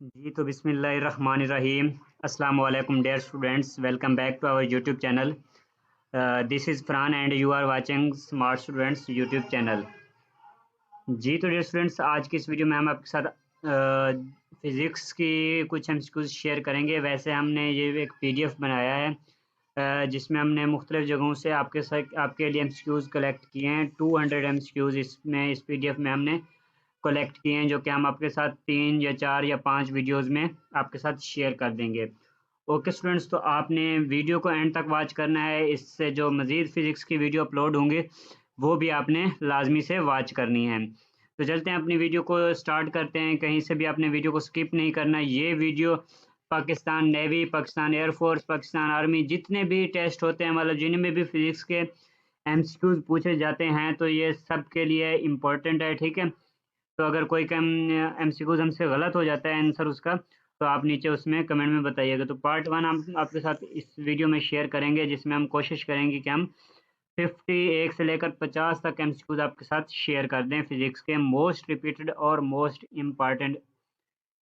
जी तो बिस्मिल्लाहिर्रहमानिर्रहीम। अस्सलाम वालेकुम dear students, welcome back to our YouTube channel. This is Farhan and you are watching smart students YouTube channel. जी तो डियर स्टूडेंट्स, आज की इस वीडियो में हम आपके साथ फिज़िक्स की कुछ एमसीक्यूज शेयर करेंगे। वैसे हमने ये एक पीडीएफ बनाया है जिसमें हमने मुख्तलिफ जगहों से आपके लिए एमसीक्यूज कलेक्ट किए हैं। 200 एमसीक्यूज इसमें इस पीडीएफ में हमने कलेक्ट किए हैं, जो कि हम आपके साथ 3 या 4 या 5 वीडियोस में आपके साथ शेयर कर देंगे। ओके स्टूडेंट्स, तो आपने वीडियो को एंड तक वॉच करना है। इससे जो मज़ीद फिज़िक्स की वीडियो अपलोड होंगे वो भी आपने लाजमी से वॉच करनी है। तो चलते हैं, अपनी वीडियो को स्टार्ट करते हैं। कहीं से भी आपने वीडियो को स्किप नहीं करना। ये video Pakistan navy, Pakistan air force, Pakistan army, जितने भी टेस्ट होते हैं, मतलब जिनमें भी फिज़िक्स के एमसीक्यूज पूछे जाते हैं, तो ये सब के लिए इम्पोर्टेंट है। ठीक है, तो अगर कोई कम एमसीक्यूज हमसे गलत हो जाता है आंसर उसका, तो आप नीचे उसमें कमेंट में बताइएगा। तो पार्ट 1 हम आपके साथ इस वीडियो में शेयर करेंगे, जिसमें हम कोशिश करेंगे कि हम 51 से लेकर 50 तक एमसीक्यूज आपके साथ शेयर कर दें। फिजिक्स के मोस्ट रिपीटेड और मोस्ट इम्पॉर्टेंट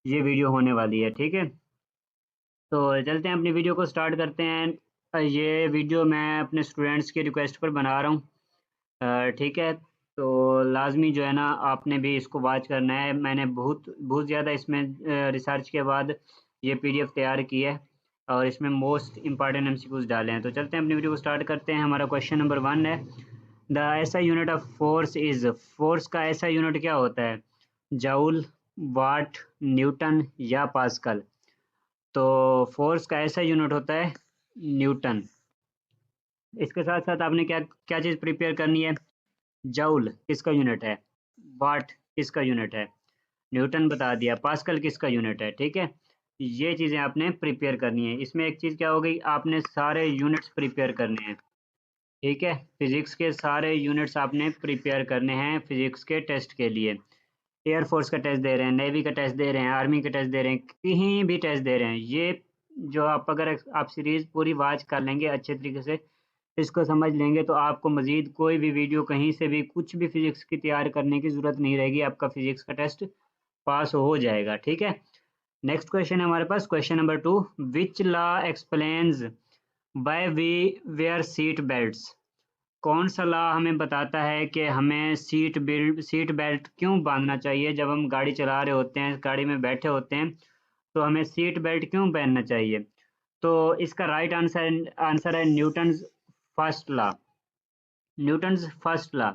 ये वीडियो होने वाली है। ठीक है, तो चलते हैं, अपनी वीडियो को स्टार्ट करते हैं। ये वीडियो मैं अपने स्टूडेंट्स की रिक्वेस्ट पर बना रहा हूँ। ठीक है, तो लाजमी जो है ना, आपने भी इसको वॉच करना है। मैंने बहुत बहुत ज़्यादा इसमें रिसर्च के बाद ये पीडीएफ तैयार की है और इसमें मोस्ट इंपॉर्टेंट एमसीक्यूज डाले हैं। तो चलते हैं, अपनी वीडियो को स्टार्ट करते हैं। हमारा क्वेश्चन नंबर 1 है, द ऐसा unit of force is. Force का ऐसा यूनिट क्या होता है? जाउल, वाट, न्यूटन या पास्कल? तो फोर्स का ऐसा यूनिट होता है न्यूटन। इसके साथ साथ आपने क्या क्या चीज़ प्रिपेयर करनी है? जूल किसका यूनिट है, वाट किसका यूनिट है, न्यूटन बता दिया, पास्कल किसका यूनिट है। ठीक है, ये चीज़ें आपने प्रिपेयर करनी है। इसमें एक चीज़ क्या हो गई, आपने सारे यूनिट्स प्रिपेयर करने हैं। ठीक है, फिजिक्स के सारे यूनिट्स आपने प्रिपेयर करने हैं फिजिक्स के टेस्ट के लिए। एयरफोर्स का टेस्ट दे रहे हैं, नेवी का टेस्ट दे रहे हैं, आर्मी का टेस्ट दे रहे हैं, कहीं भी टेस्ट दे रहे हैं, ये जो आप अगर आप सीरीज़ पूरी वॉच कर लेंगे अच्छे तरीके से, इसको समझ लेंगे, तो आपको मज़ीद कोई भी वीडियो कहीं से भी कुछ भी फिजिक्स की तैयार करने की ज़रूरत नहीं रहेगी। आपका फिजिक्स का टेस्ट पास हो जाएगा। ठीक है, नेक्स्ट क्वेश्चन है हमारे पास, question number 2, which law explains by we wear seat belts? कौन सा लॉ हमें बताता है कि हमें सीट बेल्ट क्यों बांधना चाहिए? जब हम गाड़ी चला रहे होते हैं, गाड़ी में बैठे होते हैं, तो हमें सीट बेल्ट क्यों पहनना चाहिए? तो इसका राइट आंसर है Newton's first law. Newton's first law.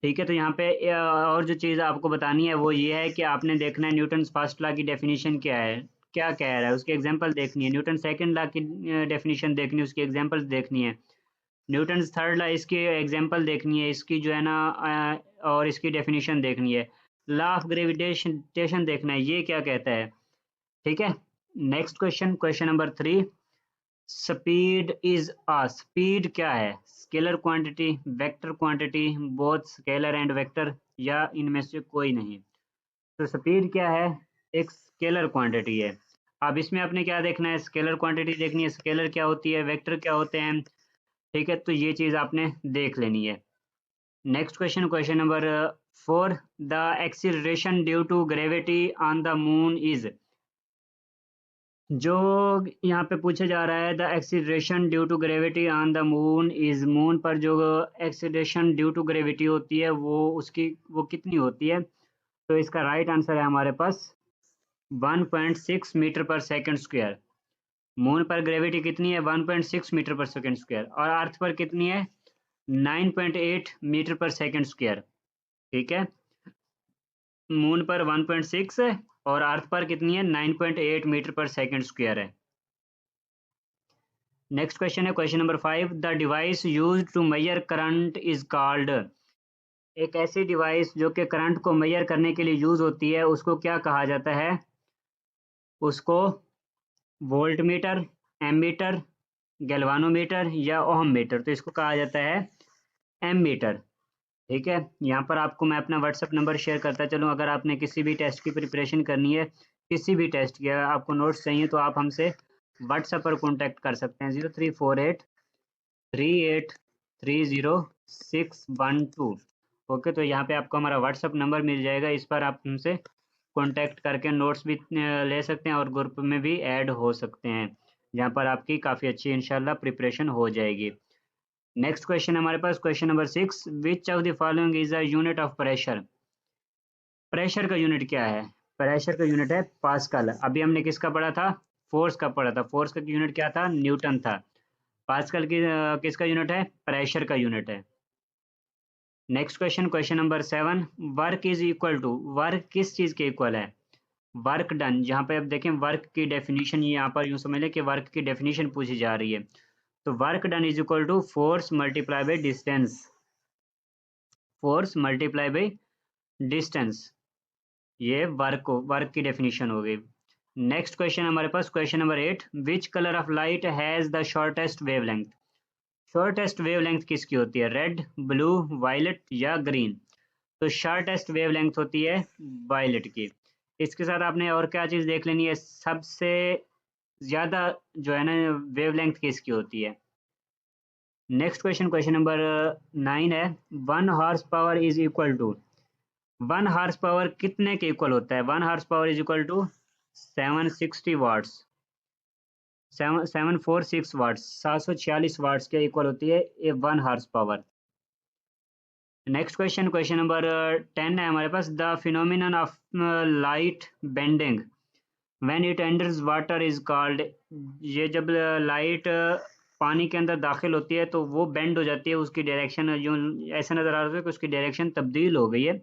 ठीक है, तो यहाँ पे और जो चीज़ आपको बतानी है वो ये है कि आपने देखना है न्यूटन्स फर्स्ट लॉ की डेफिनेशन क्या है, क्या कह रहा है, उसकी एग्जांपल देखनी है। न्यूटन सेकंड लॉ की डेफिनेशन देखनी है, उसकी एग्जांपल देखनी है। न्यूटन्स थर्ड लॉ, इसकी एग्जांपल देखनी है, इसकी जो है ना और इसकी डेफिनेशन देखनी है। लॉ ऑफ ग्रेविटेशन देखना है, ये क्या कहता है। ठीक है, next question, question number 3, speed is a. Speed क्या है? Scalar quantity, vector quantity, both scalar and vector, या इनमें से कोई नहीं? तो स्पीड क्या है? एक स्केलर क्वांटिटी है। अब इसमें आपने क्या देखना है, स्केलर क्वांटिटी देखनी है, स्केलर क्या होती है, वेक्टर क्या होते हैं। ठीक है, तो ये चीज़ आपने देख लेनी है। Next question, question number 4, the acceleration due to gravity on the moon is. जो यहाँ पे पूछा जा रहा है, the acceleration due to gravity on the moon is, moon पर जो एक्सीलरेशन ड्यू टू ग्रेविटी होती है वो कितनी होती है? तो इसका राइट आंसर है हमारे पास 1.6 मीटर पर सेकंड स्क्वायर। मून पर ग्रेविटी कितनी है? 1.6 मीटर पर सेकंड स्क्वायर। और अर्थ पर कितनी है? 9.8 मीटर पर सेकंड स्क्वायर। ठीक है, मून पर 1.6 है और अर्थ पर कितनी है? 9.8 मीटर पर सेकंड स्क्वायर है। नेक्स्ट क्वेश्चन है, question number 5, the device used to measure current is called. एक ऐसी डिवाइस जो कि करंट को मेजर करने के लिए यूज होती है, उसको क्या कहा जाता है? उसको वोल्ट मीटर, एमीटर, गैल्वानोमीटर या ओहम मीटर? तो इसको कहा जाता है एमीटर। ठीक है, यहाँ पर आपको मैं अपना व्हाट्सअप नंबर शेयर करता चलूँ। अगर आपने किसी भी टेस्ट की प्रिपरेशन करनी है, किसी भी टेस्ट की अगर आपको नोट्स चाहिए, तो आप हमसे व्हाट्सएप पर कॉन्टैक्ट कर सकते हैं, 0348 3830 612। ओके, तो यहाँ पे आपको हमारा व्हाट्सअप नंबर मिल जाएगा, इस पर आप हमसे कांटेक्ट करके नोट्स भी ले सकते हैं और ग्रुप में भी ऐड हो सकते हैं, जहाँ पर आपकी काफ़ी अच्छी इंशाल्लाह प्रिपरेशन हो जाएगी। नेक्स्ट क्वेश्चन हमारे पास question number 6, which of the following is a unit of pressure. Pressure का यूनिट क्या है? प्रेशर का यूनिट है पास्कल। अभी हमने किसका पढ़ा था? फोर्स का पढ़ा था। फोर्स का यूनिट क्या था? न्यूटन था। पास्कल की किसका यूनिट है? प्रेशर का यूनिट है। Next question, question number 7, work is equal to, work किस चीज के इक्वल है? Work done. जहाँ पे आप देखें वर्क की डेफिनेशन, यहाँ पर यूं समझ लें कि वर्क की डेफिनेशन पूछी जा रही है, तो work done is equal to force multiply by distance. Force multiply by distance, ये वर्क की डेफिनेशन हो गई। नेक्स्ट क्वेश्चन हमारे पास question number 8, which colour of light has the shortest wavelength. Shortest wavelength किसकी होती है? रेड, ब्लू, वायलेट या ग्रीन? तो शॉर्टेस्ट वेवलेंथ होती है वायलेट की। इसके साथ आपने और क्या चीज़ देख लेनी है, सबसे ज़्यादा जो है ना वेवलेंथ किसकी होती है। नेक्स्ट क्वेश्चन, क्वेश्चन नंबर 9 है, 1 horse power is equal to, 1 horse power कितने के इक्वल होता है? 1 horse power is equal to 760 watts, 746 watts, 746 watts के इक्वल होती है ये 1 horse power. Next question, question number 10 है हमारे पास, the phenomenon of light bending when it enters water is called. ये जब लाइट पानी के अंदर दाखिल होती है तो वो बेंड हो जाती है, उसकी डायरेक्शन जो ऐसा नज़र आ रहा है कि उसकी डायरेक्शन तब्दील हो गई है,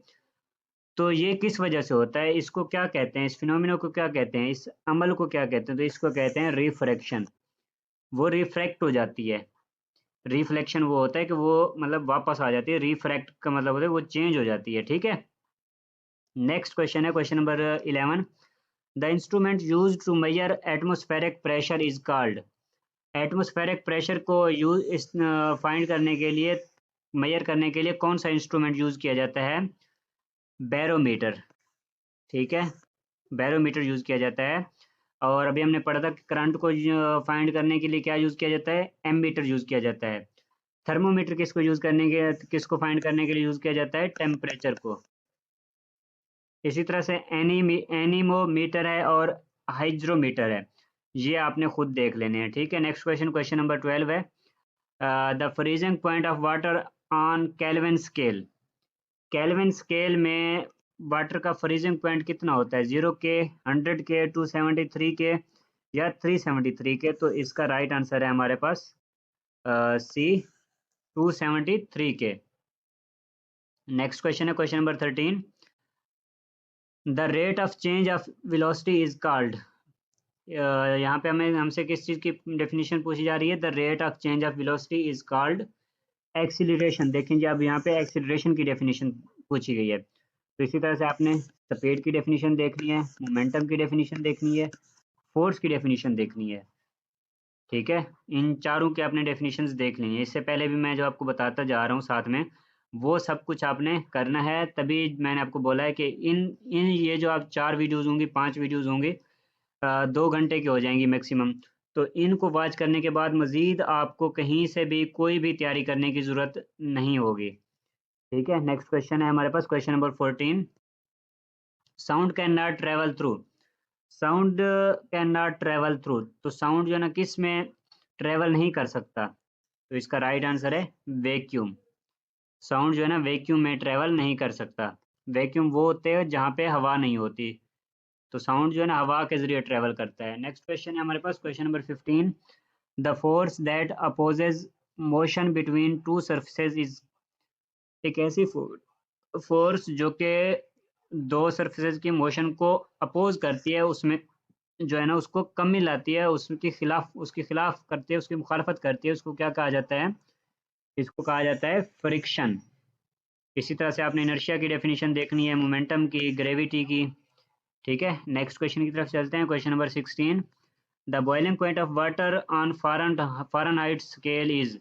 तो ये किस वजह से होता है? इसको क्या कहते हैं? इस फिनोमिना को क्या कहते हैं? इस अमल को क्या कहते हैं? तो इसको कहते हैं रिफ्रैक्शन। वो रिफ्रैक्ट हो जाती है। रिफ्लेक्शन वो होता है कि वो मतलब वापस आ जाती है, रिफ्रैक्ट का मतलब होता है वो चेंज हो जाती है। ठीक है। नेक्स्ट क्वेश्चन है question number 11, the instrument use to measure atmospheric pressure is called. Atmospheric pressure को यूज फाइंड करने के लिए, मेजर करने के लिए कौन सा इंस्ट्रूमेंट यूज किया जाता है? बैरोमीटर। ठीक है, बैरोमीटर यूज किया जाता है। और अभी हमने पढ़ा था कि करंट को फाइंड करने के लिए क्या यूज किया जाता है? एमीटर यूज किया जाता है। थर्मोमीटर किसको यूज करने के, किसको फाइंड करने के लिए यूज किया जाता है? टेम्परेचर को। इसी तरह से एनीमोमीटर है और हाइड्रोमीटर है, ये आपने खुद देख लेने हैं। ठीक है। नेक्स्ट क्वेश्चन, क्वेश्चन नंबर 12 है, the freezing point of water on kelvin scale. Kelvin scale में वाटर का फ्रीजिंग पॉइंट कितना होता है? 0 के, 100 के, 273 के या 373 के? तो इसका राइट आंसर है हमारे पास सी, 273 के। नेक्स्ट क्वेश्चन है question number 13, the rate of change of velocity is called. यहाँ पे हमें हमसे किस चीज़ की डेफिनेशन पूछी जा रही है? The rate of change of velocity is called acceleration. देखेंगे अब यहाँ पे एक्सीलरेशन की डेफिनेशन पूछी गई है, तो इसी तरह से आपने स्पीड की डेफिनेशन देखनी है, मोमेंटम की डेफिनेशन देखनी है, फोर्स की डेफिनेशन देखनी है। ठीक है, इन चारों के आपने डेफिनेशंस देख ली हैं। इससे पहले भी मैं जो आपको बताता जा रहा हूँ साथ में, वो सब कुछ आपने करना है, तभी मैंने आपको बोला है कि इन इन ये जो आप 4 वीडियोज़ होंगी, 5 वीडियोज़ होंगी, 2 घंटे की हो जाएंगी मैक्सिमम, तो इनको वॉच करने के बाद मज़ीद आपको कहीं से भी कोई भी तैयारी करने की ज़रूरत नहीं होगी। ठीक है। नेक्स्ट क्वेश्चन है हमारे पास question number 14, sound can not travel through. Sound can not travel through, तो साउंड जो है ना किस में ट्रेवल नहीं कर सकता? तो इसका राइट आंसर है वैक्यूम। साउंड जो है ना वैक्यूम में ट्रेवल नहीं कर सकता। वैक्यूम वो होते हैं जहाँ पे हवा नहीं होती, तो साउंड जो है ना हवा के जरिए ट्रेवल करता है। नेक्स्ट क्वेश्चन है हमारे पास question number 15, the force that opposes motion between two surfaces is. एक ऐसी फोर्स जो कि दो सरफेसेज की मोशन को अपोज करती है, उसमें जो है ना उसको कमी लाती है, उसके खिलाफ करती है, उसकी मुखालफत करती है, उसको क्या कहा जाता है? इसको कहा जाता है फ्रिक्शन। इसी तरह से आपने इनर्शिया की डेफिनेशन देखनी है, मोमेंटम की, ग्रेविटी की। ठीक है। नेक्स्ट क्वेश्चन की तरफ चलते हैं, question number 16, the boiling point of water on Fahrenheit scale is.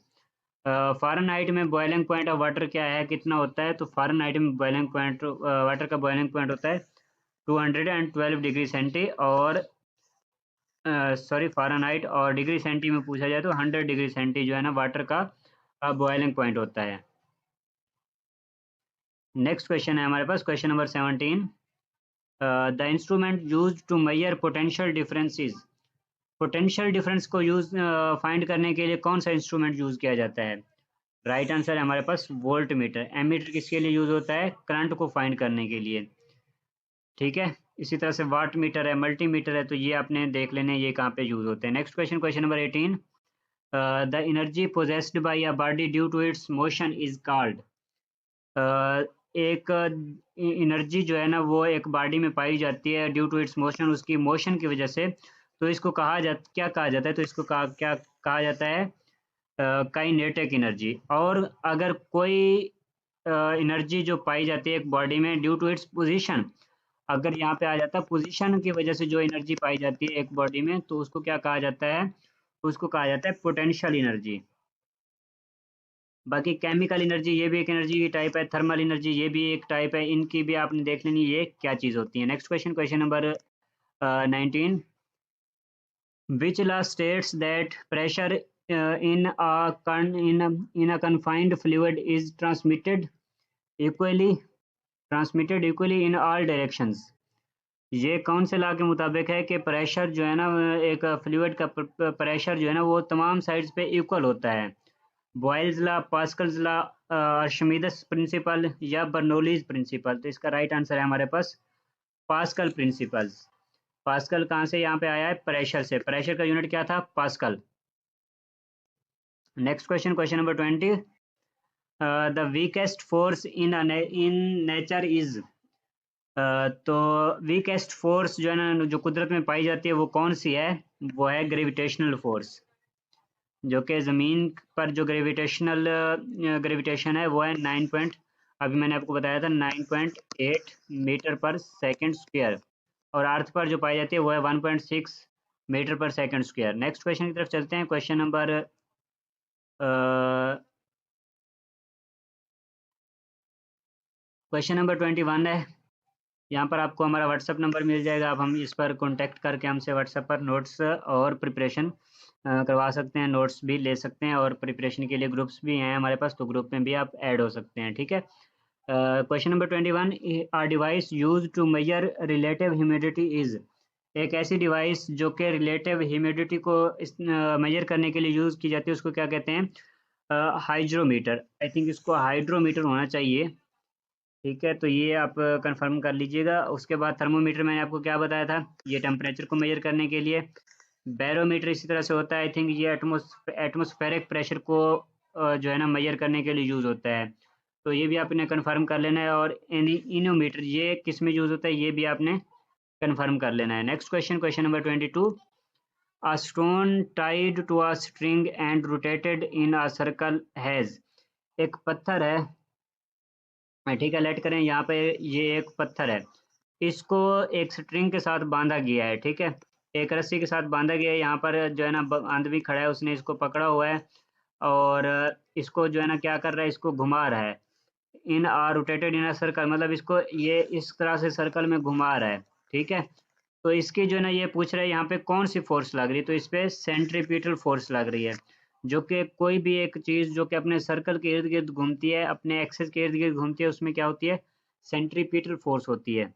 Fahrenheit में बॉइलिंग पॉइंट ऑफ वाटर क्या है, कितना होता है? तो फ़ारेनहाइट में बॉइलिंग पॉइंट वाटर का बॉइलिंग पॉइंट होता है 212 डिग्री सेंटी, और सॉरी फ़ारेनहाइट, और डिग्री सेंटी में पूछा जाए तो 100 डिग्री सेंटी जो है ना वाटर का बॉइलिंग पॉइंट होता है। नेक्स्ट क्वेश्चन है हमारे पास question number 17, the instrument use to measure potential differences, potential difference को यूज फाइंड करने के लिए कौन सा इंस्ट्रूमेंट यूज किया जाता है? राइट आंसर है हमारे पास वोल्ट मीटर। एमीटर किसके लिए यूज होता है? करंट को फाइंड करने के लिए। ठीक है, इसी तरह से वाट मीटर है, मल्टीमीटर है, तो ये आपने देख लेने ये कहाँ पे यूज होते हैं। Next question, question number 18, the energy possessed by a body due to its motion is called, एक एनर्जी जो है ना वो एक बॉडी में पाई जाती है ड्यू टू इट्स मोशन, उसकी मोशन की वजह से, तो इसको क्या कहा जाता है? तो इसको क्या कहा जाता है? Kinetic energy. और अगर कोई एनर्जी जो पाई जाती है एक बॉडी में ड्यू टू इट्स पोजीशन, अगर यहाँ पे आ जाता है पोजीशन की वजह से जो एनर्जी पाई जाती है एक बॉडी में, तो उसको क्या कहा जाता है? उसको कहा जाता है पोटेंशियल एनर्जी। बाकी केमिकल एनर्जी ये भी एक एनर्जी की टाइप है, थर्मल एनर्जी ये भी एक टाइप है, इनकी भी आपने देख लेनी ये क्या चीज़ होती है। Next question, question number 19, which law states that pressure in a confined fluid is transmitted equally in all directions? ये कौन से लॉ के मुताबिक है कि प्रेशर जो है ना एक फ्लूइड का प्रेशर जो है ना वो तमाम साइड्स पे इक्वल होता है? Boyle's law, Pascal's law, Archimedes principle या बर्नौलीज प्रिंसिपल? तो इसका राइट आंसर है हमारे पास पास्कल प्रिंसिपल्स। पास्कल कहाँ से यहाँ पे आया है? प्रेशर से। प्रेशर का यूनिट क्या था? Pascal. Next question, question number 20, the weakest force in nature is, तो वीकेस्ट फोर्स जो है ना जो कुदरत में पाई जाती है वो कौन सी है? वो है ग्रेविटेशनल फोर्स, जो कि ज़मीन पर जो ग्रेविटेशन है वो है 9 पॉइंट, अभी मैंने आपको बताया था 9.8 मीटर पर सेकंड स्क्वायर, और अर्थ पर जो पाई जाती है वो है 1.6 मीटर पर सेकंड स्क्वायर। नेक्स्ट क्वेश्चन की तरफ चलते हैं। क्वेश्चन नंबर क्वेश्चन नंबर 21 है। यहाँ पर आपको हमारा व्हाट्सअप नंबर मिल जाएगा, आप हम इस पर कांटेक्ट करके हमसे व्हाट्सएप पर नोट्स और प्रिपरेशन करवा सकते हैं, नोट्स भी ले सकते हैं, और प्रिपरेशन के लिए ग्रुप्स भी हैं हमारे पास, तो ग्रुप में भी आप ऐड हो सकते हैं। ठीक है, question number 21, are device use to measure relative humidity is, एक ऐसी डिवाइस जो कि रिलेटिव ह्यूमिडिटी को मेजर करने के लिए यूज़ की जाती है उसको क्या कहते हैं? हाइड्रोमीटर। आई थिंक इसको हाइड्रोमीटर होना चाहिए। ठीक है, तो ये आप कंफर्म कर लीजिएगा। उसके बाद थर्मोमीटर मैंने आपको क्या बताया था, ये टेम्परेचर को मेजर करने के लिए। बैरोमीटर इसी तरह से होता है, आई थिंक ये एटमोस्फेरिक प्रेशर को जो है ना मेजर करने के लिए यूज़ होता है, तो ये भी आपने कंफर्म कर लेना है। और इनोमीटर ये किस में यूज़ होता है ये भी आपने कंफर्म कर लेना है। Next question, question number 22, a stone tied to a string and rotated in a circle has, एक पत्थर है, ठीक है, लेट करें यहाँ पे, ये एक पत्थर है, इसको एक स्ट्रिंग के साथ बांधा गया है। ठीक है, एक रस्सी के साथ बांधा गया है, यहाँ पर जो है ना आदमी खड़ा है, उसने इसको पकड़ा हुआ है, और इसको जो है ना क्या कर रहा है, इसको घुमा रहा है। इन are rotated in a circle, मतलब इसको ये इस तरह से सर्कल में घुमा रहा है। ठीक है, तो इसकी जो है ना ये पूछ रहा है यहाँ पे कौन सी फोर्स लग रही है, तो इस पे सेंट्रीपिटल फोर्स लग रही है, जो कि कोई भी एक चीज़ जो कि अपने सर्कल के इर्द गिर्द घूमती है, अपने एक्सिस के इर्द गिर्द घूमती है, उसमें क्या होती है? सेंट्रीपिटल फोर्स होती है।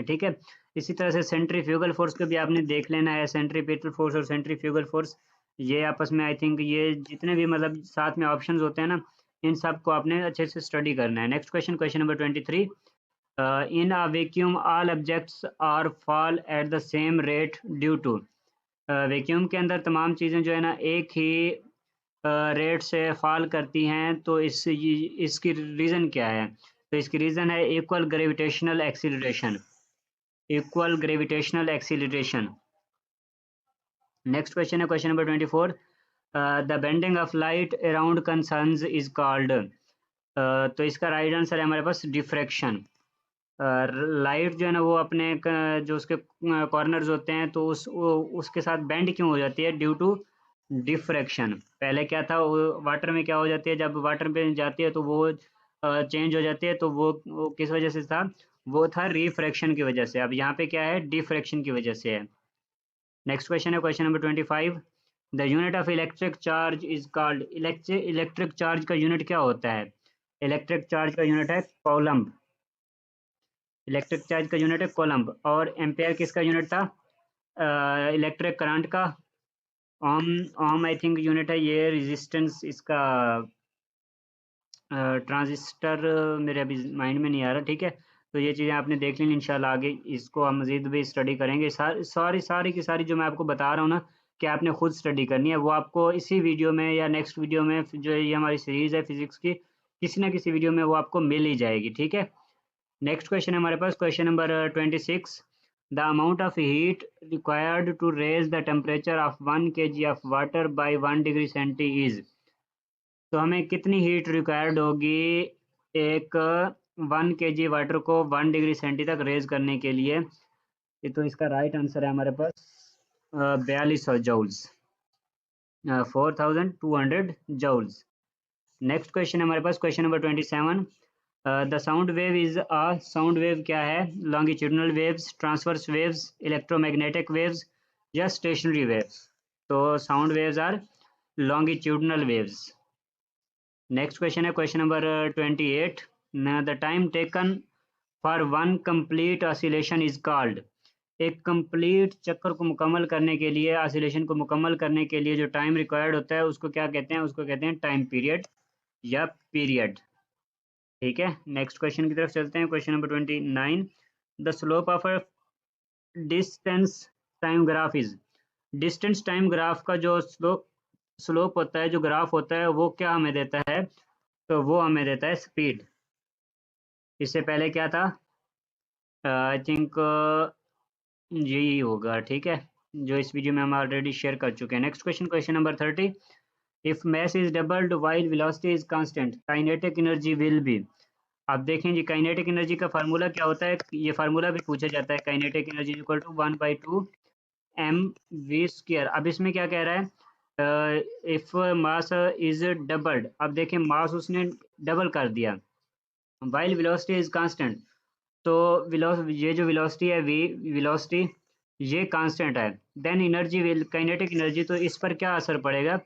ठीक है, इसी तरह से सेंट्रीफ्यूगल फोर्स को भी आपने देख लेना है। सेंट्रीपिटल फोर्स और सेंट्रीफ्यूगल फोर्स ये आपस में, आई थिंक ये जितने भी मतलब साथ में ऑप्शंस होते हैं ना, इन सब को आपने अच्छे से स्टडी करना है। Next question, question number 23, in a vacuum all objects are fall at the same rate due to, vacuum के अंदर तमाम चीज़ें जो है ना एक ही रेट से फॉल करती हैं, तो इसकी रीज़न क्या है? तो इसकी रीज़न है equal gravitational acceleration, equal gravitational acceleration. Next question है question number 24, the bending of light around corners is called, तो इसका राइट आंसर है हमारे पास डिफ्रैक्शन। लाइट जो है ना वो अपने जो उसके कॉर्नर्स होते हैं, तो उसके साथ बेंड क्यों हो जाती है? Due to diffraction. पहले क्या था, वाटर में क्या हो जाती है, जब वाटर पे जाती है तो वो चेंज हो जाती है, तो वो किस वजह से था? वो था रिफ्रैक्शन की वजह से। अब यहाँ पे क्या है? डिफ्रैक्शन की वजह से है। नेक्स्ट क्वेश्चन है question number 25, the unit of electric charge is called, electric charge का यूनिट क्या होता है? इलेक्ट्रिक चार्ज का यूनिट है कौलम्ब। इलेक्ट्रिक चार्ज का यूनिट है कोलम्ब। और एम्पेयर किसका यूनिट था? इलेक्ट्रिक करंट का। ओम, ओम आई थिंक यूनिट है ये रेजिस्टेंस इसका। ट्रांजिस्टर मेरे अभी माइंड में नहीं आ रहा, ठीक है। तो ये चीज़ें आपने देख ली, इंशाल्लाह आगे इसको हम मज़ीद भी स्टडी करेंगे। सारी सारी की सारी जो मैं आपको बता रहा हूँ ना कि आपने खुद स्टडी करनी है, वो आपको इसी वीडियो में या नेक्स्ट वीडियो में, जो ये हमारी सीरीज़ है फिजिक्स की, किसी ना किसी वीडियो में वो आपको मिल ही जाएगी, ठीक है। नेक्स्ट क्वेश्चन है हमारे पास, question number 26। The amount of heat required to raise the temperature of 1 kg of water by 1 degree centi is. तो हमें कितनी हीट रिक्वायर्ड होगी एक 1 kg वाटर को 1 डिग्री सेंटी तक रेज करने के लिए? ये तो इसका राइट आंसर है हमारे पास 4200 जूल्स, 4200 जूल्स। नेक्स्ट क्वेश्चन है हमारे पास, question number 27। The sound wave is a, sound wave क्या है? Longitudinal waves, transverse waves, electromagnetic waves या स्टेशनरी वेव्स? तो sound waves are longitudinal waves. Next question है question number 28। The time taken for one complete oscillation is called. एक complete चक्कर को मुकम्मल करने के लिए, ऑसिलेशन को मुकम्मल करने के लिए जो टाइम रिक्वायर्ड होता है उसको क्या कहते हैं? उसको कहते हैं टाइम पीरियड या पीरियड, ठीक है। नेक्स्ट क्वेश्चन की तरफ चलते हैं, question number 29। The slope of a distance time graph is. Distance time graph का जो स्लोप स्लोप होता है, जो ग्राफ होता है, वो क्या हमें देता है? तो वो हमें देता है स्पीड। इससे पहले क्या था? आई थिंक यही होगा, ठीक है, जो इस वीडियो में हम ऑलरेडी शेयर कर चुके हैं। Next question, question number 30। If mass is doubled while velocity is constant, kinetic energy will be। आप देखें जी, काइनेटिक एनर्जी का फार्मूला क्या होता है? ये फार्मूला भी पूछा जाता है। Kinetic energy equal to 1/2 mv²। अब इसमें क्या कह रहा है? इफ मास इज डबल्ड, अब देखें मास उसने डबल कर दिया, वाइल वेलोसिटी इज कांस्टेंट। तो ये जो वेलोसिटी है, वी वेलोसिटी, ये कांस्टेंट है। Then energy will, kinetic energy, तो इस पर क्या असर पड़ेगा?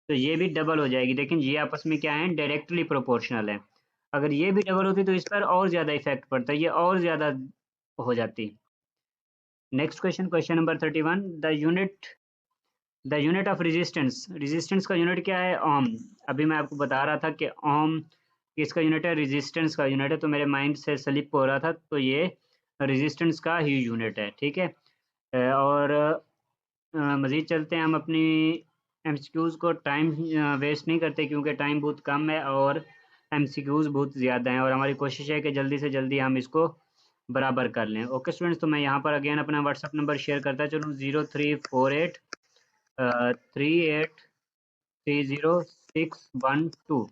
तो ये भी डबल हो जाएगी। लेकिन ये आपस में क्या है? डायरेक्टली प्रोपोर्शनल है। अगर ये भी डबल होती तो इस पर और ज़्यादा इफेक्ट पड़ता, ये और ज़्यादा हो जाती। Next question, question number 31। The unit of resistance, resistance का यूनिट क्या है? ओम। अभी मैं आपको बता रहा था कि ओम किसका यूनिट है? रेजिस्टेंस का यूनिट है। तो मेरे माइंड से स्लिप हो रहा था, तो ये रेजिस्टेंस का ही यूनिट है, ठीक है। और मज़ीद चलते हैं हम अपनी एमसीक्यूज़ को, टाइम वेस्ट नहीं करते क्योंकि टाइम बहुत कम है और एमसीक्यूज़ बहुत ज़्यादा हैं, और हमारी कोशिश है कि जल्दी से जल्दी हम इसको बराबर कर लें। ओके स्टूडेंट्स, तो मैं यहाँ पर अगेन अपना व्हाट्सअप नंबर शेयर करता चलूँ, 0348 3830 612।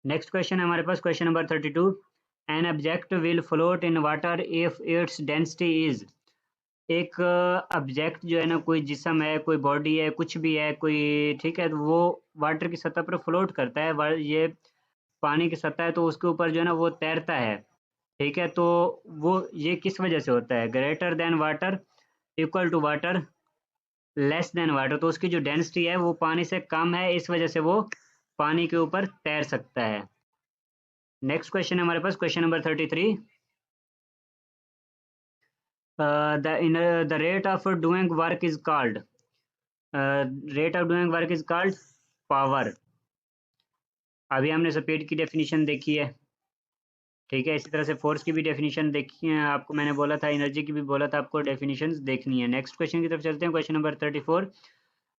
नेक्स्ट क्वेश्चन है हमारे पास, question number 32। An object will float in water if its density is. एक ऑब्जेक्ट जो है ना, कोई जिस्म है, कोई बॉडी है, कुछ भी है कोई, ठीक है, तो वो वाटर की सतह पर फ्लोट करता है। ये पानी की सतह है तो उसके ऊपर जो है ना वो तैरता है, ठीक है। तो वो ये किस वजह से होता है? Greater than water, equal to water, less than water. तो उसकी जो डेंसिटी है वो पानी से कम है, इस वजह से वो पानी के ऊपर तैर सकता है। नेक्स्ट क्वेश्चन है हमारे पास, question number 33। The rate of doing work is called, rate of doing work is called power. अभी हमने स्पीड की डेफिनेशन देखी है, ठीक है। इसी तरह से फोर्स की भी डेफिनेशन देखी है आपको, मैंने बोला था एनर्जी की भी बोला था आपको डेफिनेशंस देखनी है। नेक्स्ट क्वेश्चन की तरफ चलते हैं, question number 34।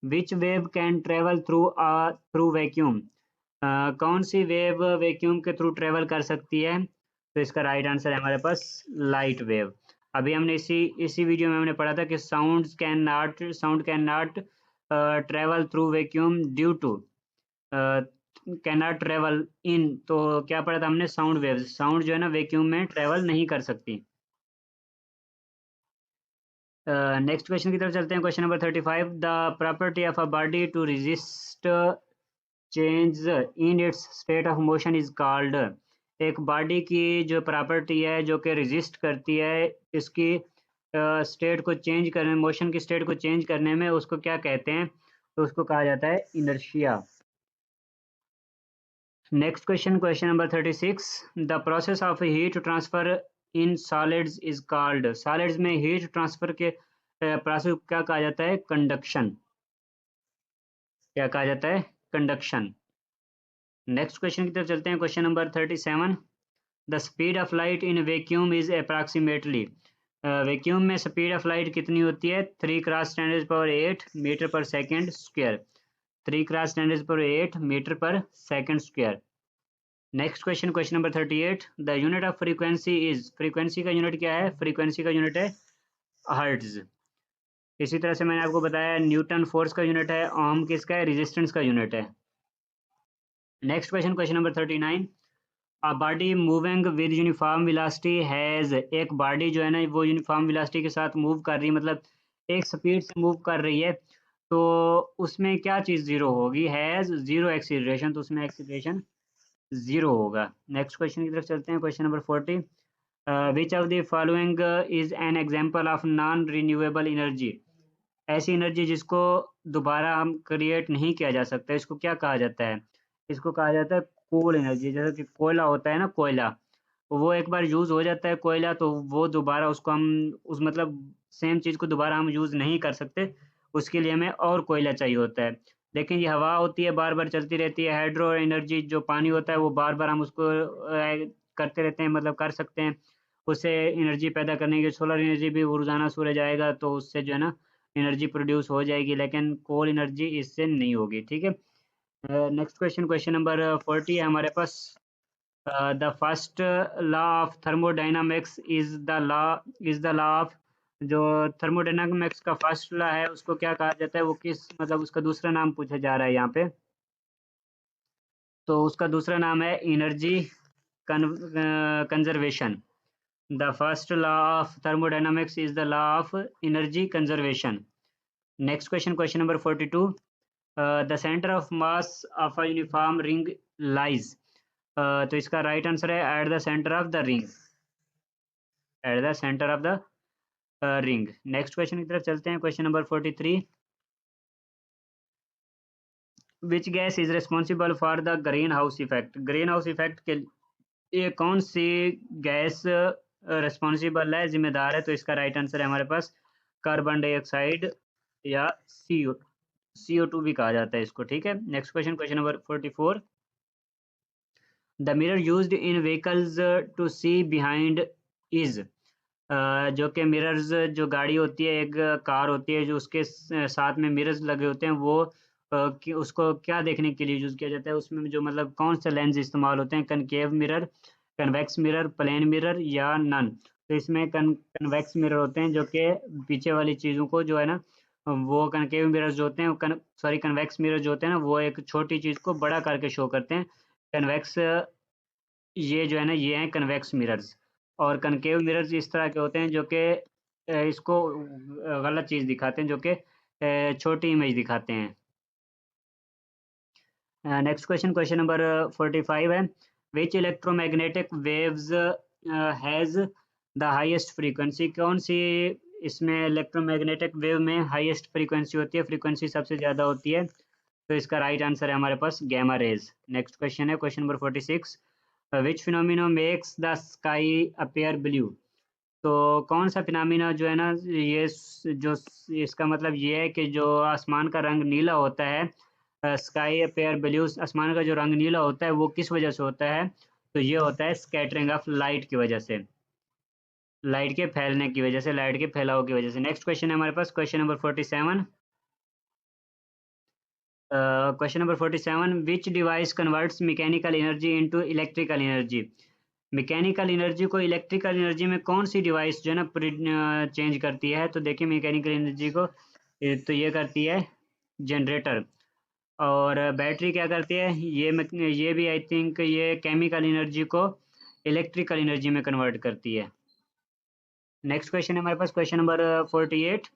Which wave can travel through vacuum. कौन सी वेव वैक्यूम के थ्रू ट्रेवल कर सकती है? तो इसका राइट आंसर है हमारे पास लाइट वेव। अभी हमने इसी वीडियो में हमने पढ़ा था कि sound can not travel through vacuum due to can not travel in. तो क्या पढ़ा था हमने? साउंड वेव्स, साउंड जो है ना वैक्यूम में ट्रेवल नहीं कर सकती। नेक्स्ट क्वेश्चन की तरफ चलते हैं, question number 35। The property of a body to resist change in its state of motion is called. एक बॉडी की जो प्रॉपर्टी है जो कि रेजिस्ट करती है, इसकी स्टेट को चेंज करने, मोशन की स्टेट को चेंज करने में, उसको क्या कहते हैं? तो उसको कहा जाता है inertia. Next question, question number 36, the process of heat transfer in solids is called. Solids में हीट ट्रांसफर के प्रोसेस को क्या कहा जाता है? कंडक्शन। क्या कहा जाता है? कंडक्शन। नेक्स्ट क्वेश्चन की तरफ चलते हैं, question number 37, the speed of light in vacuum is approximately. Vacuum में स्पीड ऑफ लाइट कितनी होती है? 3 क्रॉस 10⁸ मीटर पर सेकेंड स्क्वायर। 3 क्रॉस 10⁸ मीटर पर second square. Next question, question number 38, the unit of frequency is. Frequency का unit क्या है? Frequency का यूनिट है हर्ट्ज। इसी तरह से मैंने आपको बताया न्यूटन फोर्स का यूनिट है, ओम किसका है? रेजिस्टेंस का यूनिट है। Next question, question number 39, a body moving with uniform velocity has. एक बॉडी जो है ना वो यूनिफॉर्म वेलोसिटी के साथ मूव कर रही है, मतलब एक स्पीड से मूव कर रही है, तो उसमें क्या चीज़ जीरो होगी? हैज जीरो एक्सीलरेशन, तो उसमें एक्सीलरेशन जीरो होगा। नेक्स्ट क्वेश्चन की तरफ चलते हैं, question number 40, which of the following is an example of non renewable energy. ऐसी एनर्जी जिसको दोबारा हम क्रिएट नहीं किया जा सकता, इसको क्या कहा जाता है? इसको कहा जाता है कोल एनर्जी। जैसे कि कोयला होता है ना, कोयला, वो एक बार यूज़ हो जाता है कोयला, तो वो दोबारा उसको हम उस मतलब सेम चीज़ को दोबारा हम यूज़ नहीं कर सकते, उसके लिए हमें और कोयला चाहिए होता है। लेकिन ये हवा होती है, बार बार चलती रहती है। हाइड्रो एनर्जी जो पानी होता है वो बार बार हम उसको करते रहते हैं, मतलब कर सकते हैं, उससे एनर्जी पैदा करने की। सोलर एनर्जी भी रोजाना सूरज आएगा तो उससे जो है ना एनर्जी प्रोड्यूस हो जाएगी, लेकिन कोल एनर्जी इससे नहीं होगी। ठीक है। नेक्स्ट क्वेश्चन, क्वेश्चन नंबर 40 है हमारे पास, the first law of thermodynamics is the law of. जो थर्मोडाइनामिक्स का फर्स्ट लॉ है उसको क्या कहा जाता है? वो किस मतलब उसका दूसरा नाम पूछा जा रहा है यहाँ पे, तो उसका दूसरा नाम है energy conservation. The first law of thermodynamics is the law of energy conservation. Next question, question number 42, the centre of mass of a uniform ring lies. तो इसका राइट आंसर है at the centre of the ring. At the centre of the ring. Next question की तरफ चलते हैं, question number 43, which gas is responsible for the green house effect. Green house effect के लिए कौन सी गैस रिस्पॉन्सिबल है, जिम्मेदार है? तो इसका राइट आंसर है हमारे पास कार्बन डाइऑक्साइड, या CO2 भी कहा जाता है इसको। ठीक है। Next question, question number 44, the mirror used in vehicles to see behind is. जो कि मिरर्स, जो गाड़ी होती है, एक कार होती है जो उसके साथ में मिरर्स लगे होते हैं, वो कि उसको क्या देखने के लिए यूज़ किया जाता है? उसमें जो मतलब कौन से लेंस इस्तेमाल होते हैं? Concave mirror, convex mirror, plane mirror, या नन। तो इसमें कन्वेक्स मिरर होते हैं, जो कि पीछे वाली चीज़ों को जो है ना, वो कनकेव मिरर जो होते हैं, सॉरी कन्वेक्स मिरर जो होते हैं ना, वो एक छोटी चीज़ को बड़ा करके शो करते हैं। कन्वेक्स, ये जो है ना ये हैं कन्वेक्स मिरर्स। और कनकेव मिरर्स इस तरह के होते हैं जो कि इसको गलत चीज़ दिखाते हैं, जो कि छोटी इमेज दिखाते हैं। नेक्स्ट क्वेश्चन, क्वेश्चन नंबर 45 है, which electromagnetic waves has the highest frequency. कौन सी इसमें इलेक्ट्रोमैग्नेटिक वेव में हाईएस्ट फ्रीक्वेंसी होती है, फ्रीक्वेंसी सबसे ज़्यादा होती है? तो इसका राइट आंसर है हमारे पास गैमा रेज। नेक्स्ट क्वेश्चन है question number 46, which phenomenon makes the sky appear blue. तो कौन सा फिनोमिना जो है ना ये जो इसका मतलब ये है कि जो आसमान का रंग नीला होता है, स्काई अपेयर ब्लू, आसमान का जो रंग नीला होता है वो किस वजह से होता है? तो ये होता है स्कैटरिंग ऑफ लाइट की वजह से, लाइट के फैलने की वजह से, लाइट के फैलाव की वजह से। नेक्स्ट क्वेश्चन है हमारे पास question number 47, question number 47, which device converts mechanical energy into electrical energy. Mechanical energy को इलेक्ट्रिकल एनर्जी में कौन सी डिवाइस जो है ना चेंज करती है? तो देखिए मैकेनिकल एनर्जी को तो ये करती है जनरेटर। और बैटरी क्या करती है? ये भी आई थिंक ये केमिकल एनर्जी को इलेक्ट्रिकल एनर्जी में कन्वर्ट करती है। नेक्स्ट क्वेश्चन है हमारे पास question number 48,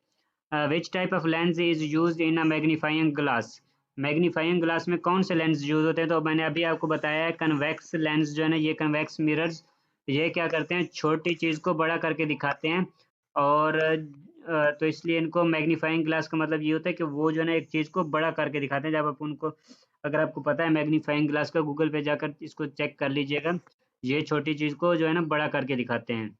which type of lens is use in a magnifying glass. Magnifying glass में कौन से लेंस यूज होते हैं? तो मैंने अभी आपको बताया है कन्वेक्स लेंस जो है ना, ये कन्वेक्स मिरर्स, ये क्या करते हैं? छोटी चीज़ को बड़ा करके दिखाते हैं। और तो इसलिए इनको मैग्नीफाइंग ग्लास का मतलब ये होता है कि वो जो है ना एक चीज़ को बड़ा करके दिखाते हैं। जब आप उनको अगर आपको पता है मैग्नीफाइंग ग्लास का, गूगल पे जाकर इसको चेक कर लीजिएगा। ये छोटी चीज़ को जो है ना बड़ा करके दिखाते हैं।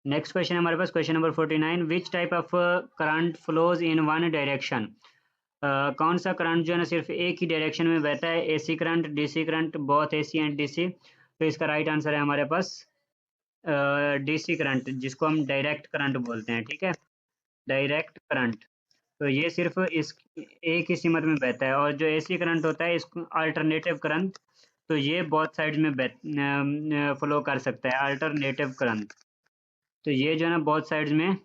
नेक्स्ट क्वेश्चन हमारे पास question number 49, which type of current flows in one direction. कौन सा करंट जो है ना सिर्फ एक ही डायरेक्शन में बहता है, AC current, DC current, both AC and DC. तो इसका राइट आंसर है हमारे पास डीसी करंट, जिसको हम डायरेक्ट करंट बोलते हैं। ठीक है, डायरेक्ट करंट। तो ये सिर्फ इस एक ही सीमत में बहता है, और जो एसी करंट होता है इसको अल्टरनेटिव करंट, तो ये बहुत साइड में फ्लो कर सकता है, अल्टरनेटिव करंट। तो ये जो है ना बहुत साइड्स में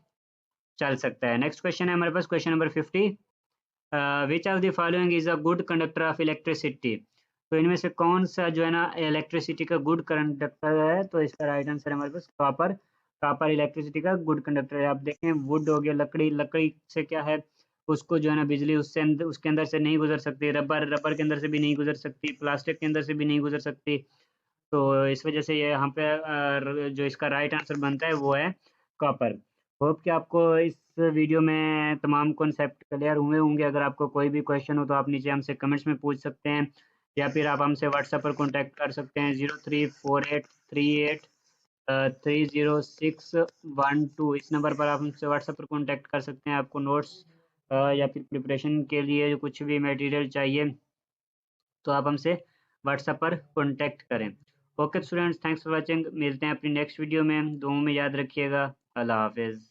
चल सकता है। नेक्स्ट क्वेश्चन है हमारे पास question number 50, which of the following is a good conductor of electricity. तो इनमें से कौन सा जो है ना इलेक्ट्रिसिटी का गुड कंडक्टर है। तो इसका राइट आंसर है हमारे पास कॉपर। कॉपर इलेक्ट्रिसिटी का गुड कंडक्टर है। आप देखें वुड हो गया, लकड़ी, लकड़ी से क्या है, उसको जो है ना बिजली उसके अंदर से नहीं गुजर सकती, रबर, रबर के अंदर से भी नहीं गुजर सकती, प्लास्टिक के अंदर से भी नहीं गुजर सकती। तो इस वजह से ये यहाँ पे जो इसका राइट आंसर बनता है वो है कॉपर। होप कि आपको इस वीडियो में तमाम कॉन्सेप्ट क्लियर हुए होंगे। अगर आपको कोई भी क्वेश्चन हो तो आप नीचे हमसे कमेंट्स में पूछ सकते हैं, या फिर आप हमसे व्हाट्सएप पर कॉन्टैक्ट कर सकते हैं 034838306112। इस नंबर पर आप हमसे व्हाट्सएप पर कॉन्टैक्ट कर सकते हैं। आपको नोट्स या फिर प्रिपरेशन के लिए कुछ भी मटेरियल चाहिए तो आप हमसे व्हाट्सएप पर कॉन्टैक्ट करें। Okay students, thanks for watching. मिलते हैं अपनी नेक्स्ट वीडियो में। दुआओं में याद रखिएगा। अल्लाह हाफिज़।